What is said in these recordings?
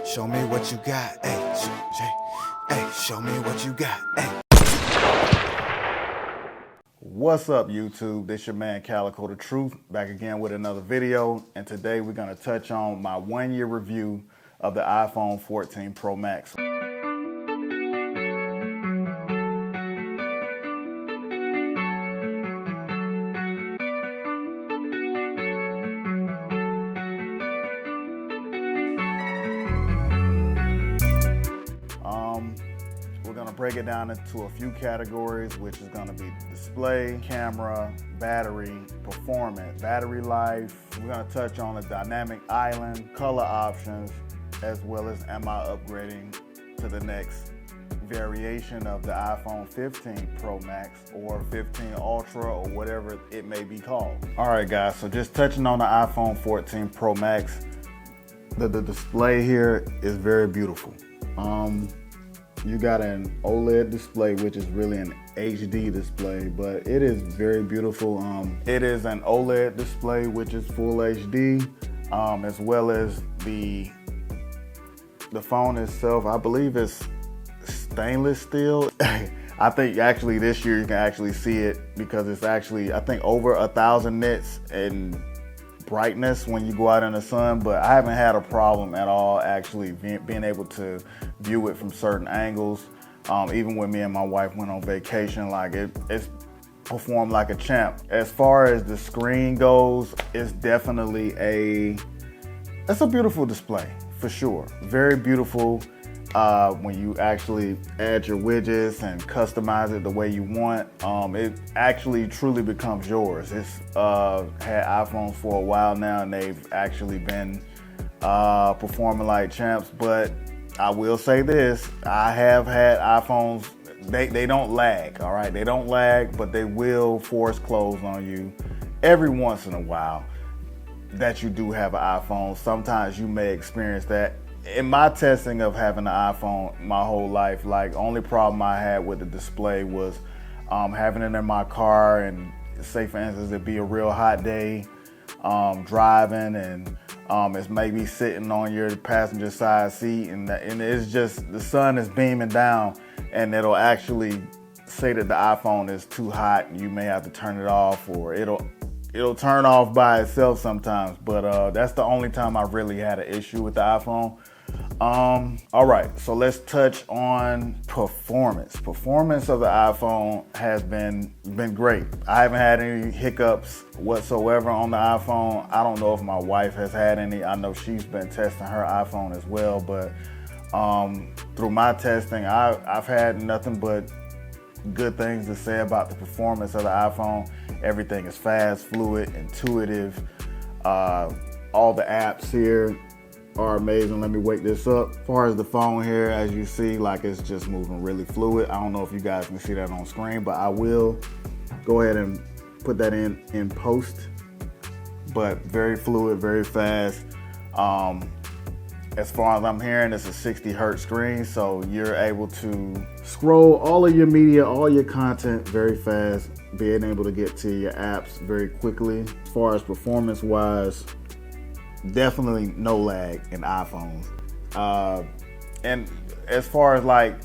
Show me what you got, hey, show me what you got, hey. What's up, YouTube? This your man Calico the Truth, back again with another video, and today we're gonna touch on my 1-year review of the iPhone 14 Pro Max. We're gonna break it down into a few categories, which is gonna be display, camera, battery, performance, battery life. We're gonna touch on the dynamic island, color options, as well as am I upgrading to the next variation of the iPhone 15 Pro Max or 15 Ultra or whatever it may be called. All right, guys, so just touching on the iPhone 14 Pro Max, the display here is very beautiful. You got an OLED display, which is really an HD display, but it is very beautiful. It is an OLED display, which is full HD, as well as the phone itself. I believe it's stainless steel. I think actually this year you can actually see it because it's actually, I think, over 1,000 nits in brightness when you go out in the sun, but I haven't had a problem at all actually being able to view it from certain angles. Even when me and my wife went on vacation, like it's performed like a champ. As far as the screen goes, it's definitely it's a beautiful display for sure. Very beautiful. When you actually add your widgets and customize it the way you want, it actually truly becomes yours. It's had iPhones for a while now, and they've actually been performing like champs. But I will say this, I have had iPhones, they don't lag, all right? They don't lag, but they will force close on you every once in a while that you do have an iPhone. Sometimes you may experience that. In my testing of having an iPhone my whole life, like, only problem I had with the display was having it in my car, and say for instance it'd be a real hot day, driving, and it's maybe sitting on your passenger side seat, and it's just the sun is beaming down, and it'll actually say that the iPhone is too hot and you may have to turn it off, or it'll turn off by itself sometimes. But that's the only time I really had an issue with the iPhone. All right, so let's touch on performance. Performance of the iPhone has been great. I haven't had any hiccups whatsoever on the iPhone. I don't know if my wife has had any. I know she's been testing her iPhone as well, but through my testing, I've had nothing but good things to say about the performance of the iPhone. Everything is fast, fluid, intuitive. All the apps here are amazing. Let me wake this up. As far as the phone here, as you see, like, it's just moving really fluid. I don't know if you guys can see that on screen, but I will go ahead and put that in post. But very fluid, very fast. As far as I'm hearing, it's a 60 hertz screen, so you're able to scroll all of your media, all your content very fast, being able to get to your apps very quickly. As far as performance wise, definitely no lag in iPhones. And as far as like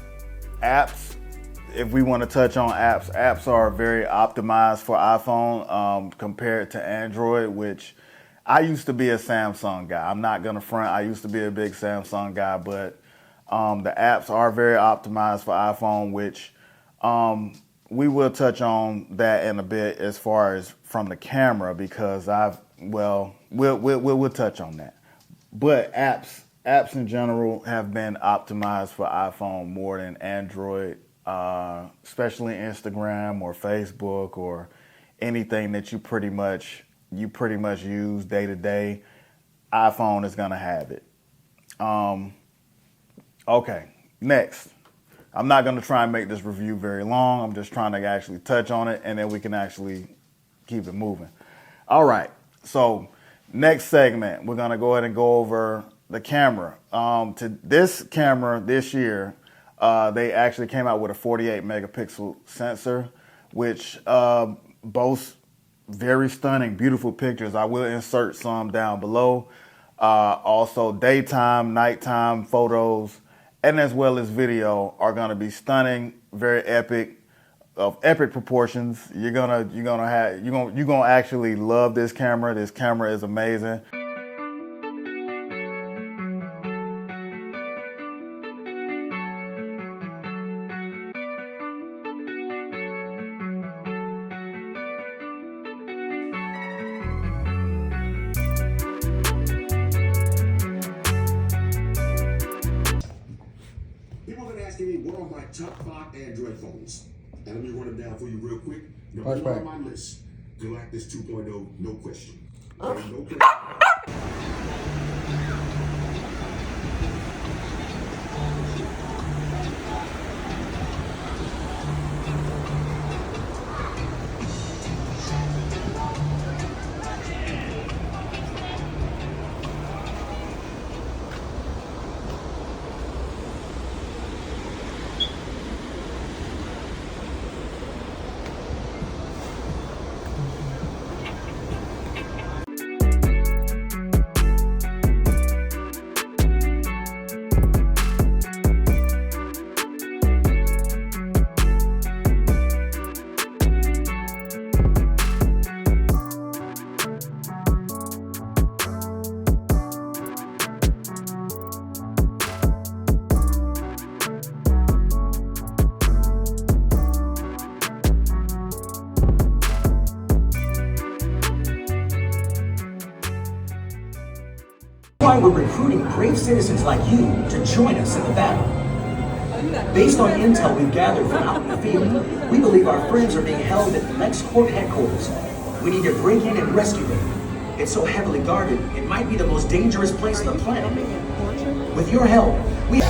apps, if we want to touch on apps are very optimized for iPhone compared to Android, which I used to be a Samsung guy. I'm not gonna front, I used to be a big Samsung guy, but the apps are very optimized for iPhone, which we will touch on that in a bit as far as from the camera, because we'll touch on that. But apps in general have been optimized for iPhone more than Android, especially Instagram or Facebook or anything that you pretty much use day to day. iPhone is gonna have it. Okay, next. I'm not gonna try and make this review very long. I'm just trying to actually touch on it, and then we can actually keep it moving. All right, so next segment, we're gonna go ahead and go over the camera. To this camera this year, they actually came out with a 48 megapixel sensor, which boasts very stunning, beautiful pictures. I will insert some down below. Also, daytime, nighttime photos, and as well as video are gonna be stunning, very epic, of epic proportions. You're gonna actually love this camera. This camera is amazing. People have been asking me what are my top 5 Android phones. And let me run them down for you real quick. Number 1 on my list, Galactus 2.0, no question. Okay, no question. Why we're recruiting brave citizens like you to join us in the battle. Based on intel we've gathered from out in the field, we believe our friends are being held at LexCorp headquarters. We need to break in and rescue them. It's so heavily guarded, it might be the most dangerous place on the planet. With your help, we...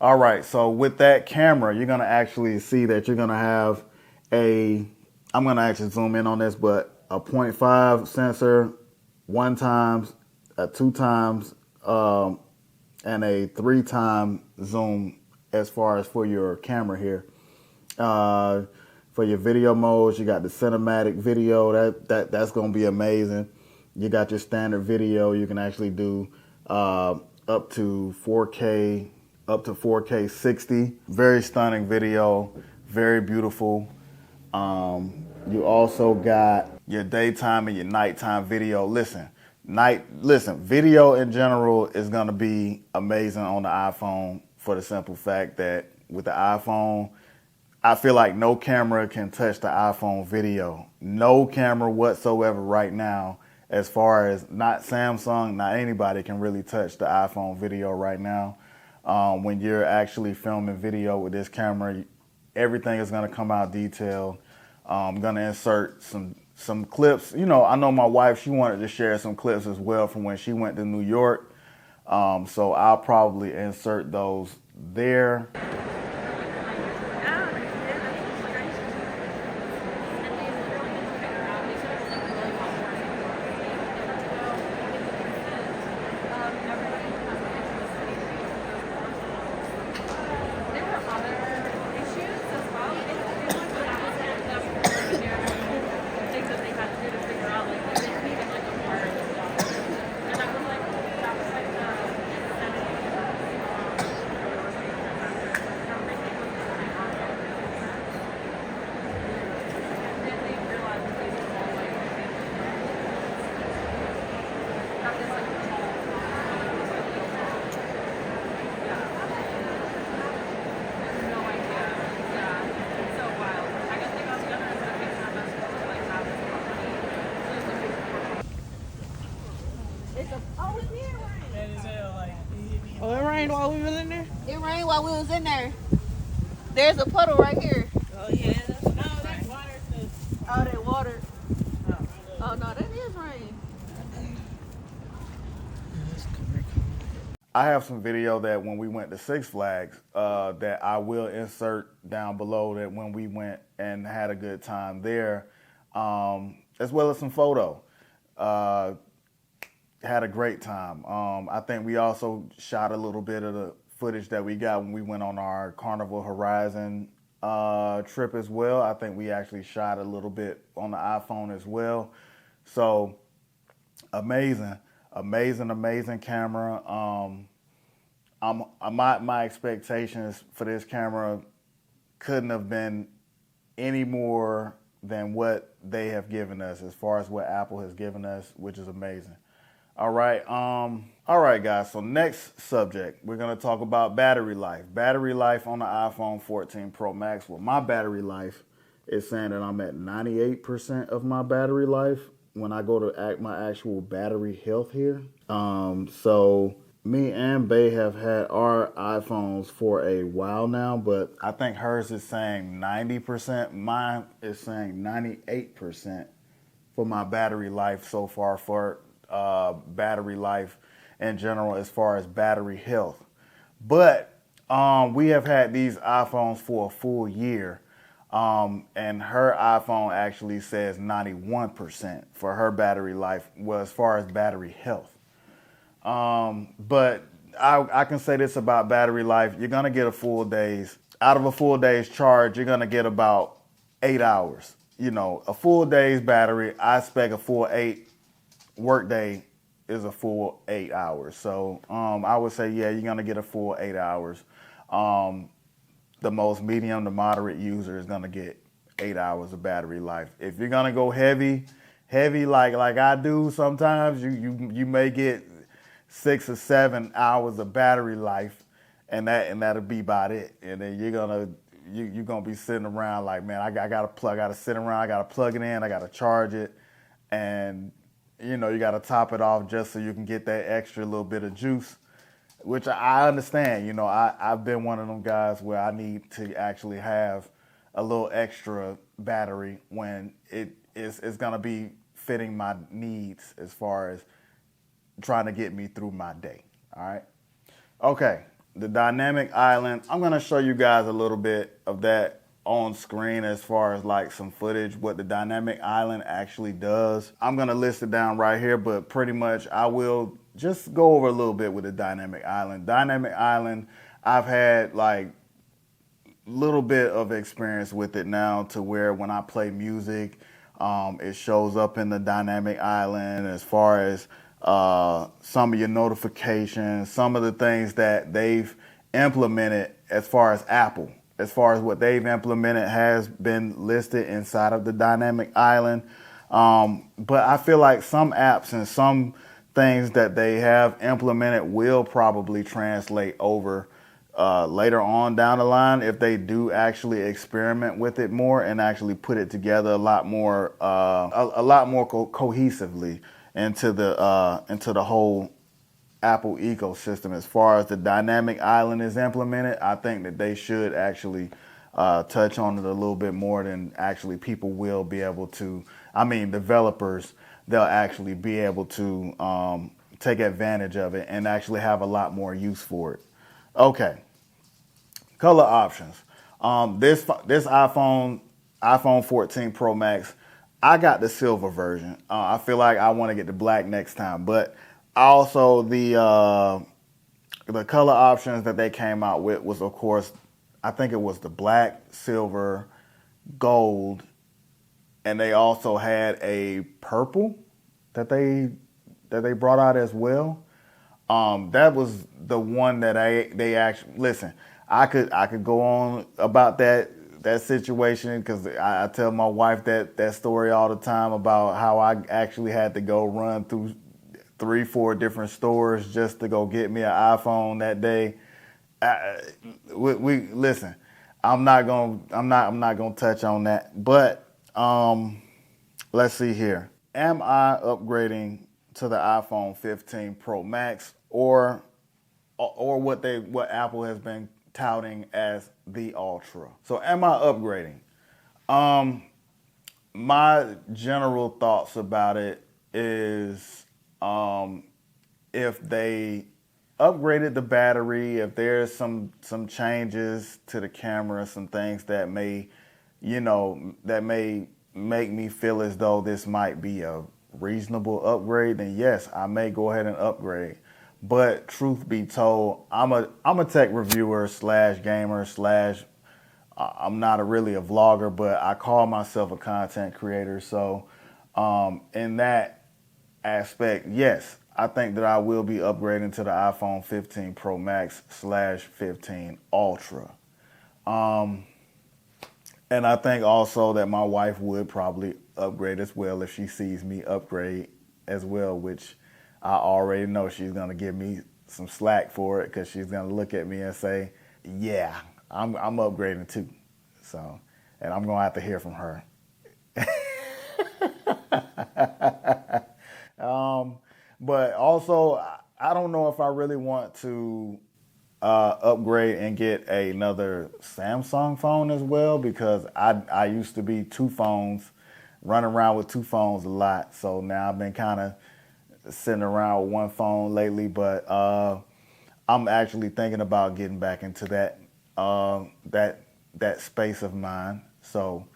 All right, so with that camera, you're gonna actually see that you're gonna have I'm gonna actually zoom in on this, but a 0.5 sensor, 1 times, a 2 times, and a 3 time zoom as far as for your camera here. For your video modes, you got the cinematic video, that's gonna be amazing. You got your standard video, you can actually do up to 4K, up to 4K 60. Very stunning video, very beautiful. You also got your daytime and your nighttime video. Listen, video in general is gonna be amazing on the iPhone for the simple fact that with the iPhone, I feel like no camera can touch the iPhone video. No camera whatsoever right now, as far as not Samsung, not anybody can really touch the iPhone video right now. When you're actually filming video with this camera, everything is gonna come out detailed. I'm gonna insert some clips. You know, I know my wife, she wanted to share some clips as well from when she went to New York. So I'll probably insert those there. Oh, it rained while we was in there? It rained while we was in there. There's a puddle right here. Oh, yeah. That's water. Oh, that water. Oh, no, that is rain. I have some video that when we went to Six Flags that I will insert down below, that when we went and had a good time there, as well as some photo. Had a great time. I think we also shot a little bit of the footage that we got when we went on our Carnival Horizon trip as well. I think we actually shot a little bit on the iPhone as well. So amazing camera. My expectations for this camera couldn't have been any more than what they have given us, as far as what Apple has given us, which is amazing. All right, guys. So next subject, we're gonna talk about battery life. Battery life on the iPhone 14 Pro Max. Well, my battery life is saying that I'm at 98% of my battery life when I go to my actual battery health here. So me and Bay have had our iPhones for a while now, but I think hers is saying 90%. Mine is saying 98% for my battery life so far, for battery life in general, as far as battery health. But we have had these iPhones for a full year, and her iPhone actually says 91% for her battery life, well, as far as battery health. But I can say this about battery life: you're gonna get out of a full day's charge, you're gonna get about 8 hours. You know, a full day's battery, I expect a full 8 workday is a full 8 hours. So I would say, yeah, you're gonna get a full 8 hours. The most medium to moderate user is gonna get 8 hours of battery life. If you're gonna go heavy like I do sometimes, you may get 6 or 7 hours of battery life, and that'll be about it. And then you're gonna be sitting around like, man, I gotta plug it in, I gotta charge it, and you know, you gotta top it off just so you can get that extra little bit of juice, which I understand. You know, I've been one of them guys where I need to actually have a little extra battery when it's gonna be fitting my needs as far as trying to get me through my day. All right. Okay. The dynamic island. I'm going to show you guys a little bit of that on screen as far as like some footage, what the dynamic island actually does. I'm going to list it down right here, but pretty much I will just go over a little bit with the dynamic island. Dynamic island, I've had like little bit of experience with it now, to where when I play music, it shows up in the dynamic island as far as some of your notifications, some of the things that they've implemented as far as Apple, as far as what they've implemented has been listed inside of the dynamic island. But I feel like some apps and some things that they have implemented will probably translate over later on down the line, if they do actually experiment with it more and actually put it together a lot more cohesively into the whole Apple ecosystem. As far as the dynamic island is implemented, I think that they should actually touch on it a little bit more than actually people will be able to. I mean, developers, they'll actually be able to take advantage of it and actually have a lot more use for it. Okay, color options. This iPhone 14 Pro Max, I got the silver version. I feel like I want to get the black next time, but also the color options that they came out with was, of course, I think it was the black, silver, gold, and they also had a purple that they brought out as well. That was the one that they actually, listen, I could go on about that situation, because I tell my wife that story all the time about how I actually had to go run through 3-4 different stores just to go get me an iPhone that day. We listen, I'm not gonna touch on that, but let's see here. Am I upgrading to the iPhone 15 Pro Max or what Apple has been touting as the Ultra? So am I upgrading? My general thoughts about it is, if they upgraded the battery. If there's some changes to the camera, some things that may, that may make me feel as though this might be a reasonable upgrade, then yes, I may go ahead and upgrade. But truth be told, I'm a tech reviewer slash gamer slash, I'm not really a vlogger, but I call myself a content creator. So in that aspect, yes, I think that I will be upgrading to the iPhone 15 Pro Max / 15 Ultra. And I think also that my wife would probably upgrade as well if she sees me upgrade as well, which I already know she's going to give me some slack for it because she's going to look at me and say, yeah, I'm upgrading too. So, and I'm going to have to hear from her. But also, I don't know if I really want to upgrade and get another Samsung phone as well, because I used to be two phones, running around with two phones a lot. So now I've been kind of sitting around with one phone lately, but I'm actually thinking about getting back into that space of mine. So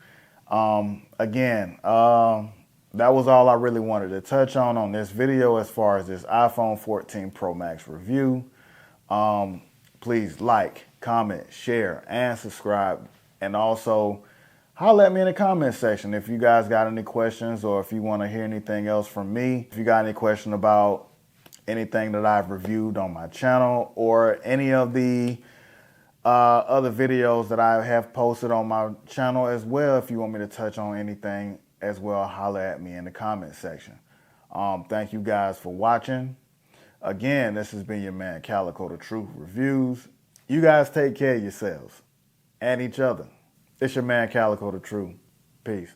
again, that was all I really wanted to touch on this video as far as this iPhone 14 Pro Max review. Please like, comment, share, and subscribe. And also, holler at me in the comment section if you guys got any questions or if you want to hear anything else from me. If you got any question about anything that I've reviewed on my channel or any of the other videos that I have posted on my channel as well, if you want me to touch on anything as well, holler at me in the comment section. Thank you guys for watching. Again, this has been your man Calico the Truth Reviews. You guys take care of yourselves and each other. It's your man Calico the Truth. Peace.